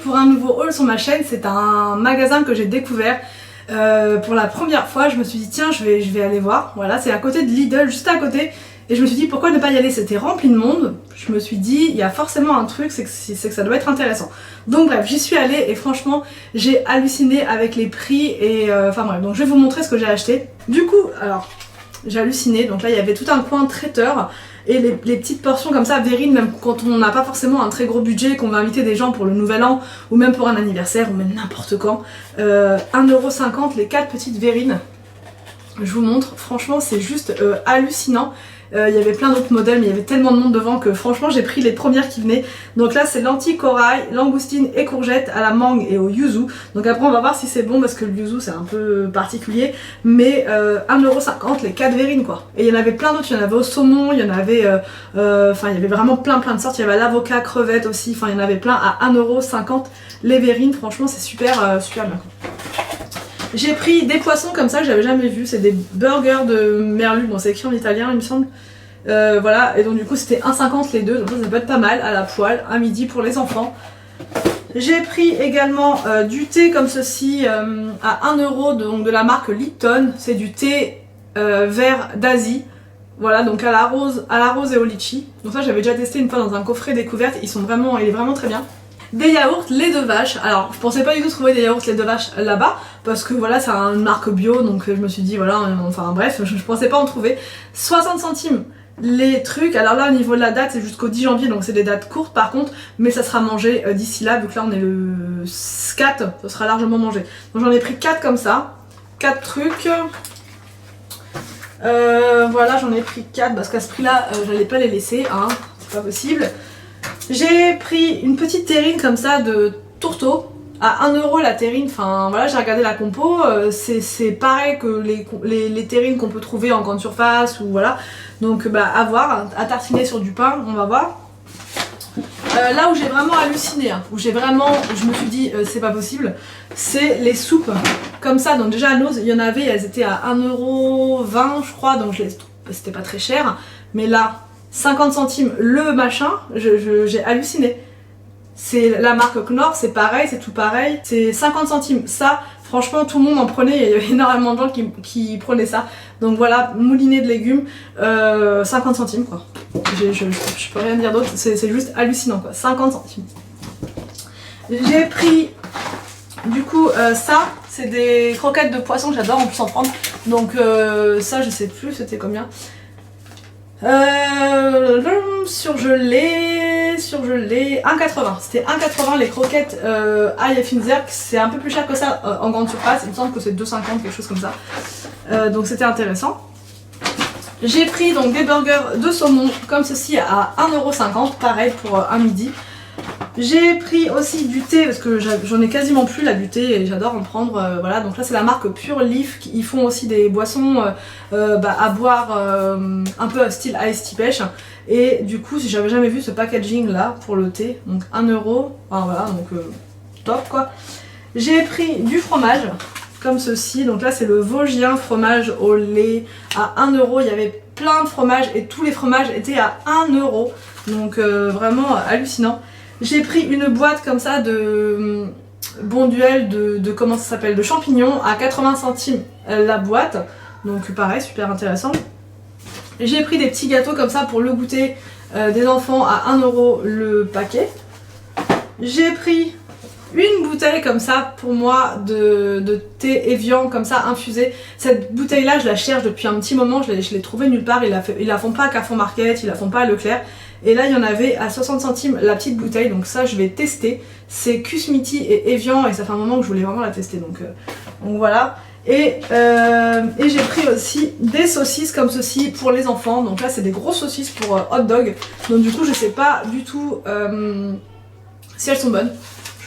pour un nouveau haul sur ma chaîne. C'est un magasin que j'ai découvert pour la première fois. Je me suis dit tiens je vais aller voir. Voilà, c'est à côté de Lidl, juste à côté. Et je me suis dit pourquoi ne pas y aller, c'était rempli de monde. Je me suis dit il y a forcément un truc, c'est que ça doit être intéressant. Donc bref, j'y suis allée et franchement j'ai halluciné avec les prix et enfin bref, donc je vais vous montrer ce que j'ai acheté. Du coup, alors j'ai halluciné, donc là il y avait tout un coin traiteur et les petites portions comme ça, verrines, même quand on n'a pas forcément un très gros budget, qu'on va inviter des gens pour le nouvel an ou même pour un anniversaire ou même n'importe quand. 1,50€ les 4 petites verrines. Je vous montre, franchement c'est juste hallucinant. Il y avait plein d'autres modèles mais il y avait tellement de monde devant que franchement j'ai pris les premières qui venaient. Donc là c'est lentilles corail, langoustine et courgettes à la mangue et au yuzu. Donc après on va voir si c'est bon parce que le yuzu c'est un peu particulier. Mais 1,50€ les 4 verrines quoi. Et il y en avait plein d'autres, il y en avait au saumon, il y en avait enfin il y avait vraiment plein de sortes. Il y avait à l'avocat, crevettes aussi, enfin il y en avait plein à 1,50€ les verrines. Franchement c'est super super bien quoi. J'ai pris des poissons comme ça que j'avais jamais vu, c'est des burgers de merlu, bon c'est écrit en italien il me semble. Voilà, et donc du coup c'était 1,50€ les deux, donc ça peut être pas mal à la poêle, à midi pour les enfants. J'ai pris également du thé comme ceci à 1€, donc de la marque Lipton, c'est du thé vert d'Asie. Voilà, donc à la rose et au litchi. Donc ça j'avais déjà testé une fois dans un coffret découverte, il est vraiment très bien. Des yaourts lait de vache. Alors je pensais pas du tout trouver des yaourts lait de vache là-bas parce que voilà c'est une marque bio, donc je me suis dit voilà, enfin bref, je pensais pas en trouver. 60 centimes les trucs. Alors là au niveau de la date c'est jusqu'au 10 janvier, donc c'est des dates courtes par contre, mais ça sera mangé d'ici là, vu que là on est le 4, ça sera largement mangé. Donc j'en ai pris 4 comme ça, 4 trucs. Voilà, j'en ai pris 4 parce qu'à ce prix là j'allais pas les laisser, hein, c'est pas possible. J'ai pris une petite terrine comme ça de tourteau à 1€ la terrine. Enfin voilà, j'ai regardé la compo, c'est pareil que les terrines qu'on peut trouver en grande surface ou voilà. Donc bah à voir, à tartiner sur du pain, on va voir. Là où j'ai vraiment halluciné, hein, où je me suis dit c'est pas possible, c'est les soupes comme ça. Donc déjà à Noz il y en avait, elles étaient à 1,20€ je crois, donc c'était pas très cher. Mais là 50 centimes le machin, j'ai halluciné. C'est la marque Knorr, c'est pareil, c'est tout pareil. C'est 50 centimes. Ça, franchement, tout le monde en prenait. Il y avait énormément de gens qui prenaient ça. Donc voilà, moulinet de légumes, 50 centimes quoi. Je peux rien dire d'autre, c'est juste hallucinant quoi. 50 centimes. J'ai pris du coup ça, c'est des croquettes de poisson, j'adore en plus en prendre. Donc ça, je sais plus, c'était combien. Surgelé, 1,80€. C'était 1,80€ les croquettes ail et Finzerk. C'est un peu plus cher que ça en grande surface. Il me semble que c'est 2,50€, quelque chose comme ça. Donc c'était intéressant. J'ai pris donc des burgers de saumon comme ceci à 1,50€, pareil pour un midi. J'ai pris aussi du thé parce que j'en ai quasiment plus là du thé et j'adore en prendre. Voilà, donc là c'est la marque Pure Leaf. Ils font aussi des boissons à boire un peu style ice tea pêche. Et du coup si j'avais jamais vu ce packaging là pour le thé, donc 1€, enfin voilà, donc top quoi. J'ai pris du fromage comme ceci, donc là c'est le Vosgien fromage au lait à 1€. Il y avait plein de fromages et tous les fromages étaient à 1€, donc vraiment hallucinant. J'ai pris une boîte comme ça de Bonduelle de comment ça s'appelle, de champignons à 80 centimes la boîte, donc pareil super intéressant. J'ai pris des petits gâteaux comme ça pour le goûter des enfants à 1€ le paquet. J'ai pris une bouteille comme ça pour moi de thé Evian comme ça infusé. Cette bouteille là je la cherche depuis un petit moment, je l'ai trouvée nulle part. Ils la font pas à Carrefour Market, ils la font pas à Leclerc. Et là il y en avait à 60 centimes la petite bouteille, donc ça je vais tester. C'est Kusmiti et Evian et ça fait un moment que je voulais vraiment la tester, donc voilà. Et j'ai pris aussi des saucisses comme ceci pour les enfants. Donc là c'est des grosses saucisses pour hot dog. Donc du coup je sais pas du tout si elles sont bonnes.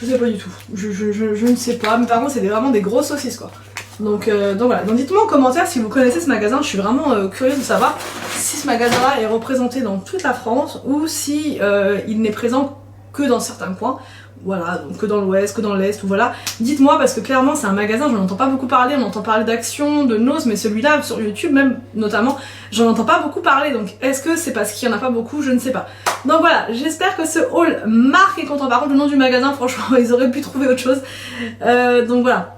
Je sais pas du tout, je ne sais pas, mais par contre c'est vraiment des grosses saucisses quoi. Donc voilà, donc dites-moi en commentaire si vous connaissez ce magasin, je suis vraiment curieuse de savoir si ce magasin là est représenté dans toute la France ou si il n'est présent que dans certains coins, voilà, donc que dans l'ouest, que dans l'est, ou voilà. Dites-moi parce que clairement c'est un magasin, j'en entends pas beaucoup parler, on entend parler d'Action, de Nose, mais celui-là sur YouTube même notamment, j'en entends pas beaucoup parler, donc est-ce que c'est parce qu'il y en a pas beaucoup, je ne sais pas. Donc voilà, j'espère que ce haul marque et content. Par contre le nom du magasin, franchement ils auraient pu trouver autre chose, donc voilà.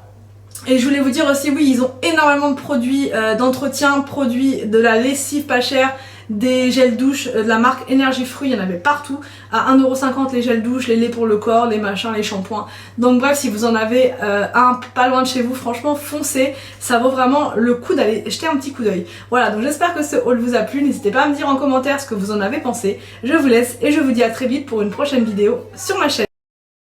Et je voulais vous dire aussi, oui, ils ont énormément de produits d'entretien, produits de la lessive pas chère, des gels douche de la marque Énergie Fruits, il y en avait partout, à 1,50€ les gels douche, les laits pour le corps, les machins, les shampoings. Donc bref, si vous en avez un pas loin de chez vous, franchement foncez, ça vaut vraiment le coup d'aller jeter un petit coup d'œil. Voilà, donc j'espère que ce haul vous a plu, n'hésitez pas à me dire en commentaire ce que vous en avez pensé. Je vous laisse et je vous dis à très vite pour une prochaine vidéo sur ma chaîne.